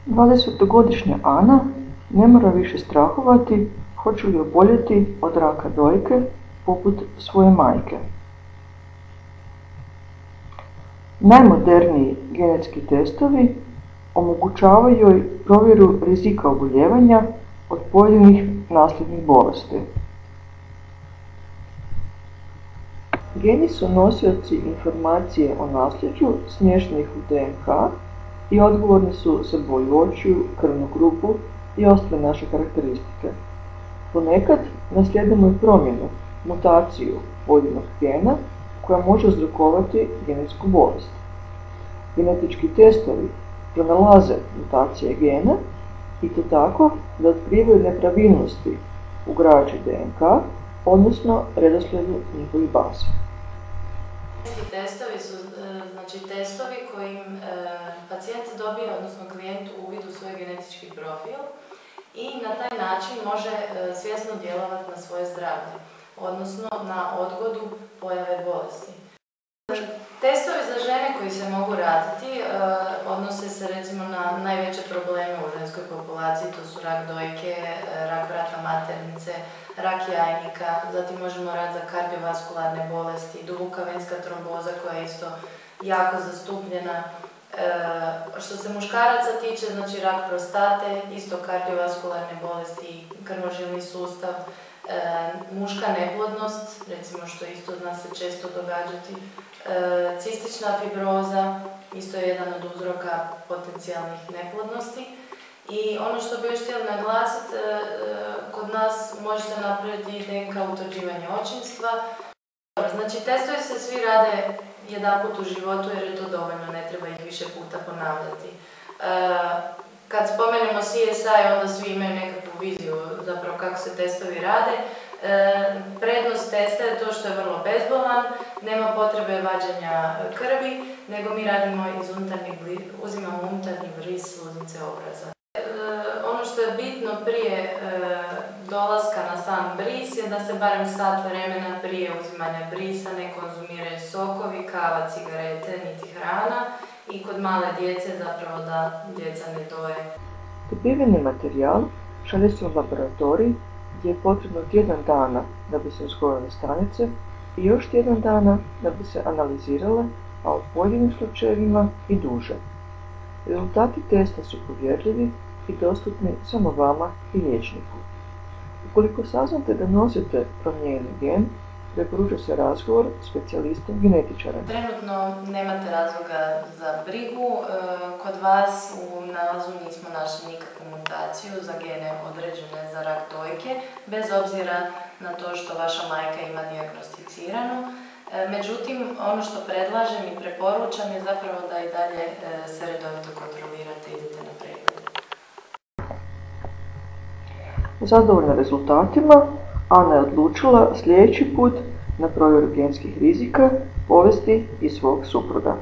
20-godišnja Ana ne mora više strahovati hoće li oboljeti od raka dojke poput svoje majke. Najmoderniji genetski testovi omogućavaju joj provjeru rizika oboljevanja od pojedinih nasljednih bolesti. Geni su nosioci informacije o nasljeđu smještenih u DNK i odgovorni su za boju očiju, krvnu grupu i ostale naše karakteristike. Ponekad naslijedimo i promjenu, mutaciju pojedinog gena koja može uzrokovati genetsku bolest. Genetički testovi pronalaze mutacije gena i to tako da otkrivaju nepravilnosti u građi DNK, odnosno redoslijedu njihovih baza. Genetski testovi su testovi kojim pacijent dobije, odnosno klijent, uvid u svoj genetički profil i na taj način može svjesno djelovati na svoje zdravlje, odnosno na odgodu pojave bolesti. Testovi za žene koji se mogu raditi odnose se recimo na najveće probleme u ženskoj populaciji, to su rak dojke, rak vrata maternice, rak jajnika, zatim možemo raditi za kardiovaskularne bolesti, duboka venska tromboza koja je isto jako zastupljena. Što se muškaraca tiče, znači rak prostate, isto kardiovaskularne bolesti, krvožilni sustav, muška neplodnost, recimo što isto zna se često događati, cistična fibroza, isto je jedan od uzroka potencijalnih neplodnosti. I ono što bih još htjela naglasiti, kod nas možete napraviti DNK utvrđivanje očinstva. Znači, testovi se svi rade jedanput u životu jer je to dovoljno, ne treba ih više puta ponavljati. Kad spomenemo CSI, onda svi imaju nekakvu viziju zapravo kako se testovi rade. Prednost testa je to što je vrlo bezbolan, nema potrebe vađanja krvi, nego mi radimo uzimamo unutarnji bris sluznice obraza. Ono što je bitno prije dolaska na sam bris je da se barem sat vremena prije uzimanja brisa ne konzumiraju sokovi, kava, cigarete, niti hrana i kod male djece zapravo da djeca ne doje. Dobiveni materijal šalje se u laboratorij gdje je potrebno tjedan dana da bi se uzgojile stanice i još tjedan dana da bi se analizirale, a u pojedinim slučajevima i duže. Rezultati testa su povjerljivi i dostupni samo vama i liječniku. Ukoliko saznate da nosite promijenjeni gen, preporuča se razgovor s specijalistom genetičarem. Trenutno nemate razloga za brigu. Kod vas u nalazu nismo našli nikakvu mutaciju za gene određene za rak dojke, bez obzira na to što vaša majka ima dijagnosticirano. Međutim, ono što predlažem i preporučam je zapravo da i dalje se redovito kontrolirate i idete na pregled. Zadovoljna rezultatima, Ana je odlučila sljedeći put na provjeru genskih rizika povesti i svog supruga.